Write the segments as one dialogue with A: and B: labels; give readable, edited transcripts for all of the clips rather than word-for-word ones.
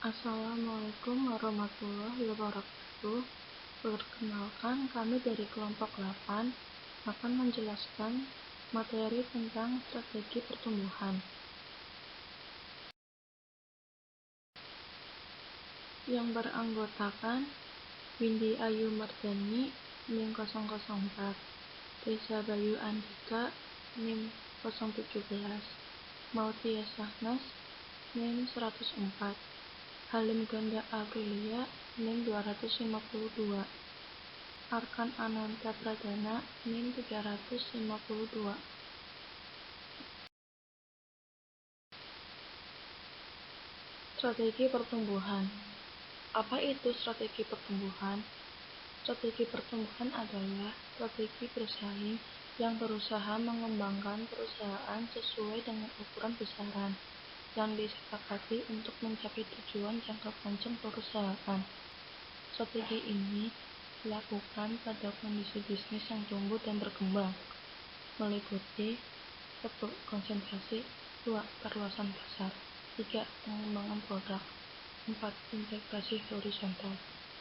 A: Assalamualaikum warahmatullahi wabarakatuh. Perkenalkan, kami dari kelompok 8 akan menjelaskan materi tentang strategi pertumbuhan. Yang beranggotakan Windy Ayu Mardani NIM 004, Reza Bayu Andika NIM 017, Mautia Sahnas NIM 104, Halim Ganda Aprilia NIM 252, Arkan Ananta Pradana NIM 352. Strategi pertumbuhan. Apa itu strategi pertumbuhan? Strategi pertumbuhan adalah strategi bersaing yang berusaha mengembangkan perusahaan sesuai dengan ukuran besaran yang disepakati untuk mencapai tujuan jangka panjang perusahaan. Strategi ini dilakukan pada kondisi bisnis yang tumbuh dan berkembang, meliputi 1. Konsentrasi, 2. Perluasan pasar, 3. Pengembangan produk, 4. Integrasi horizontal,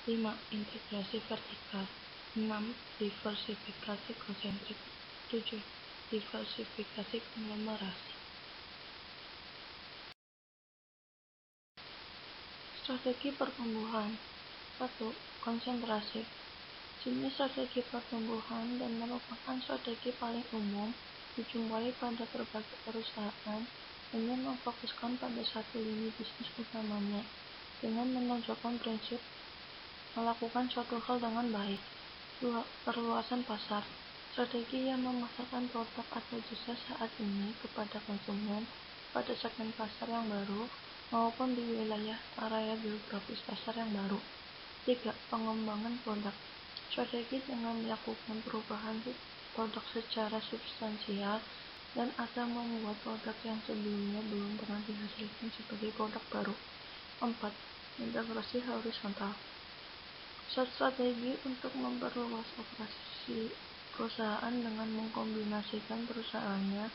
A: 5. Integrasi vertikal, 6. Diversifikasi konsentrik, 7. Diversifikasi konglomerasi. Strategi pertumbuhan. 1. Konsentrasi. Jenis strategi pertumbuhan dan merupakan strategi paling umum dijumpai pada berbagai perusahaan dengan memfokuskan pada satu lini bisnis utamanya dengan menonjolkan prinsip melakukan suatu hal dengan baik. 2. Perluasan pasar. Strategi yang memasarkan produk atau jasa saat ini kepada konsumen pada segmen pasar yang baru maupun di wilayah area geografis pasar yang baru. 3. Pengembangan produk. Strategi dengan melakukan perubahan produk secara substansial dan atau membuat produk yang sebelumnya belum pernah dihasilkan sebagai produk baru. 4. Integrasi horizontal. Strategi untuk memperluas operasi perusahaan dengan mengkombinasikan perusahaannya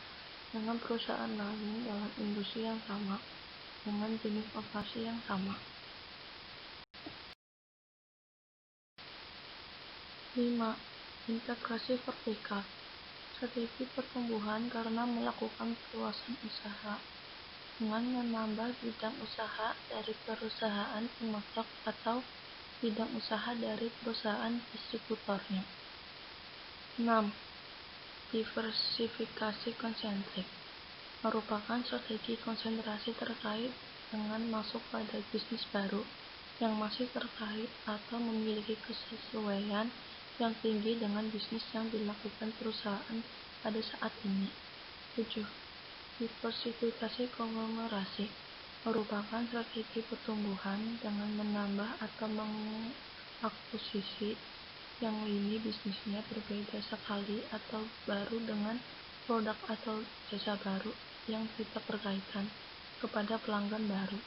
A: dengan perusahaan lain dalam industri yang sama dengan jenis operasi yang sama. 5. Integrasi vertikal. Strategi pertumbuhan karena melakukan perluasan usaha dengan menambah bidang usaha dari perusahaan pemasok atau bidang usaha dari perusahaan distributornya. 6. Diversifikasi konsentrik merupakan strategi konsentrasi terkait dengan masuk pada bisnis baru yang masih terkait atau memiliki kesesuaian yang tinggi dengan bisnis yang dilakukan perusahaan pada saat ini. 7. Diversifikasi konglomerasi merupakan strategi pertumbuhan dengan menambah atau mengakuisisi yang lini bisnisnya berbeda sekali atau baru dengan produk atau jasa baru yang tidak berkaitan kepada pelanggan baru.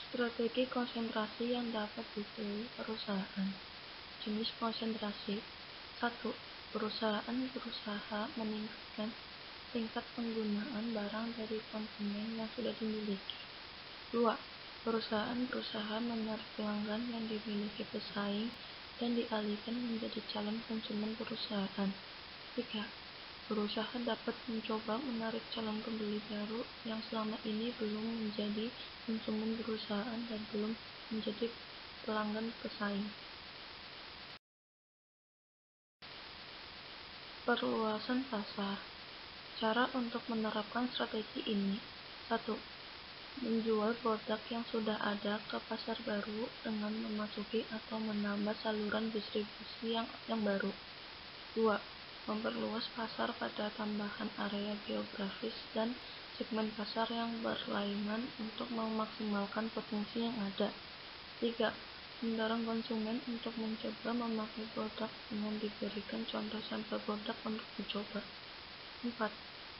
A: Strategi konsentrasi yang dapat dipilih perusahaan. Jenis konsentrasi. 1. Perusahaan berusaha meningkatkan tingkat penggunaan barang dari konsumen yang sudah dimiliki. 2. Perusahaan berusaha menarik pelanggan yang dimiliki pesaing dan dialihkan menjadi calon konsumen perusahaan. 3. Berusaha dapat mencoba menarik calon pembeli baru yang selama ini belum menjadi konsumen perusahaan dan belum menjadi pelanggan pesaing. Perluasan pasar. Cara untuk menerapkan strategi ini. 1. Menjual produk yang sudah ada ke pasar baru dengan memasuki atau menambah saluran distribusi yang baru. 2. Memperluas pasar pada tambahan area geografis dan segmen pasar yang berlainan untuk memaksimalkan potensi yang ada. 3. Mendorong konsumen untuk mencoba memakai produk dengan diberikan contoh sampel produk untuk dicoba. 4.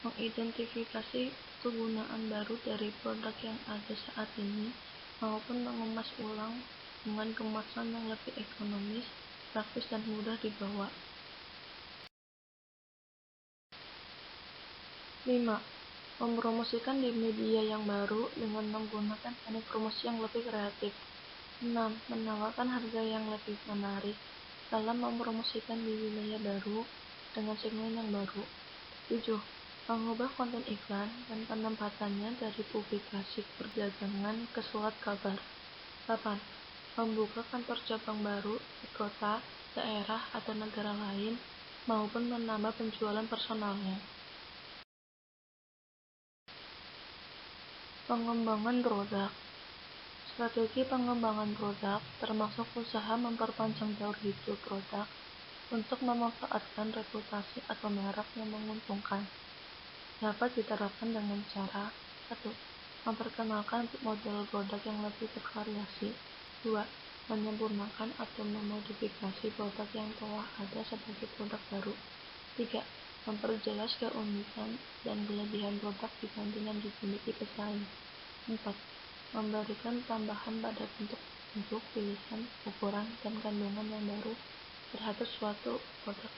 A: Mengidentifikasi kegunaan baru dari produk yang ada saat ini maupun mengemas ulang dengan kemasan yang lebih ekonomis, praktis dan mudah dibawa. 5. mempromosikan di media yang baru dengan menggunakan teknik promosi yang lebih kreatif. 6. Menawarkan harga yang lebih menarik dalam mempromosikan di wilayah baru dengan segmen yang baru. 7. Mengubah konten iklan dan penempatannya dari publikasi perdagangan ke surat kabar. 8. Membuka kantor cabang baru di kota, daerah, atau negara lain, maupun menambah penjualan personalnya. Pengembangan produk. Strategi pengembangan produk termasuk usaha memperpanjang daur hidup produk untuk memanfaatkan reputasi atau merek yang menguntungkan. Dapat diterapkan dengan cara 1. Memperkenalkan model produk yang lebih bervariasi. 2. Menyempurnakan atau memodifikasi produk yang telah ada sebagai produk baru. 3. Memperjelas keunikan dan kelebihan produk dibanding yang dimiliki pesaing. 4. Memberikan tambahan pada bentuk, pilihan, ukuran, dan kandungan yang baru terhadap suatu produk.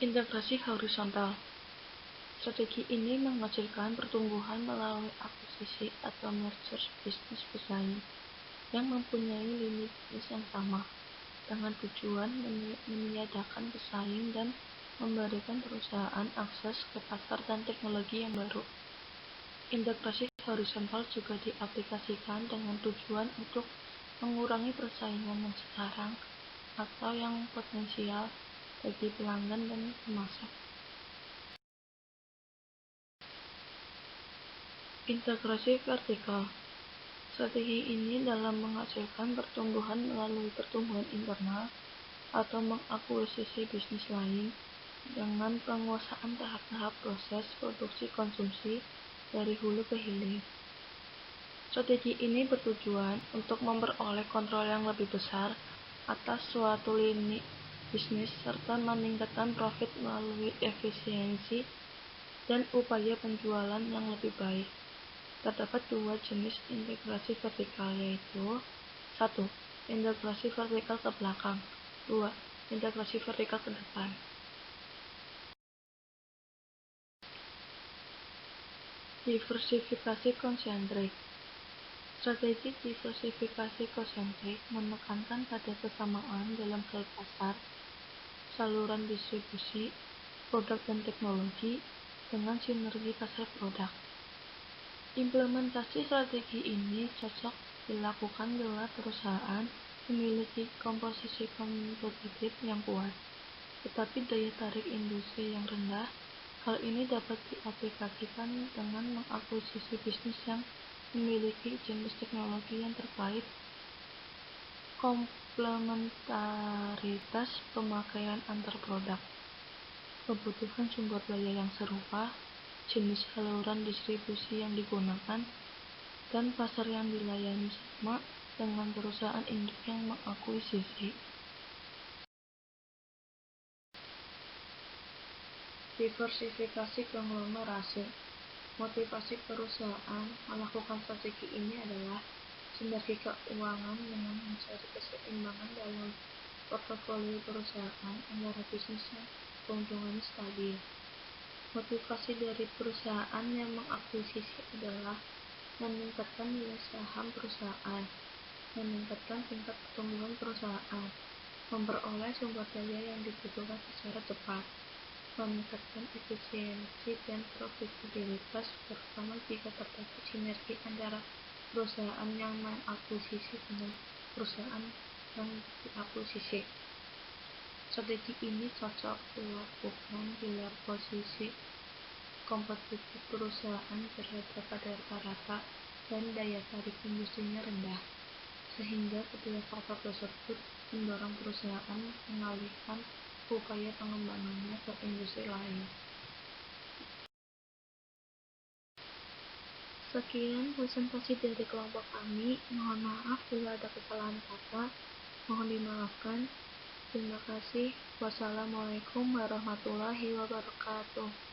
A: Integrasi horizontal. Strategi ini menghasilkan pertumbuhan melalui akuisisi atau merger bisnis pesaing yang mempunyai lini bisnis yang sama, dengan tujuan meniadakan pesaing dan memberikan perusahaan akses ke pasar dan teknologi yang baru. Integrasi horizontal juga diaplikasikan dengan tujuan untuk mengurangi persaingan yang sekarang atau yang potensial bagi pelanggan dan pemasok. Integrasi vertikal. Strategi ini dalam menghasilkan pertumbuhan melalui pertumbuhan internal atau mengakuisisi bisnis lain dengan penguasaan tahap-tahap proses produksi konsumsi dari hulu ke hilir. Strategi ini bertujuan untuk memperoleh kontrol yang lebih besar atas suatu lini bisnis serta meningkatkan profit melalui efisiensi dan upaya penjualan yang lebih baik. Terdapat dua jenis integrasi vertikal, yaitu 1. Integrasi vertikal ke belakang. 2. Integrasi vertikal ke depan. Diversifikasi konsentrik. Strategi diversifikasi konsentrik menekankan pada kesamaan dalam hal pasar, saluran distribusi, produk dan teknologi, dengan sinergi pasar produk. Implementasi strategi ini cocok dilakukan bila perusahaan memiliki komposisi kompetitif yang kuat, tetapi daya tarik industri yang rendah. Hal ini dapat diaplikasikan dengan mengakuisisi bisnis yang memiliki jenis teknologi yang terkait, komplementaritas pemakaian antar produk, kebutuhan sumber daya yang serupa, jenis saluran distribusi yang digunakan, dan pasar yang dilayani sama dengan perusahaan induk yang mengakuisisi. Diversifikasi konglomerasi. Motivasi perusahaan melakukan strategi ini adalah sinergi keuangan dengan mencari keseimbangan dalam portofolio perusahaan antara bisnis yang keuntungannya stabil. Motivasi dari perusahaan yang mengakuisisi adalah meningkatkan nilai saham perusahaan, meningkatkan tingkat pertumbuhan perusahaan, memperoleh sumber daya yang dibutuhkan secara cepat, meningkatkan efisiensi dan profitabilitas, terutama jika terdapat sinergi antara perusahaan yang mengakuisisi dengan perusahaan yang diakuisisi. Strategi ini cocok dilakukan bila posisi kompetitif perusahaan berada pada rata-rata dan daya tarik industrinya rendah, sehingga kedua faktor tersebut mendorong perusahaan mengalihkan upaya pengembangannya ke industri lain. Sekian presentasi dari kelompok kami. Mohon maaf bila ada kesalahan kata. Mohon dimaafkan. Terima kasih. Wassalamualaikum warahmatullahi wabarakatuh.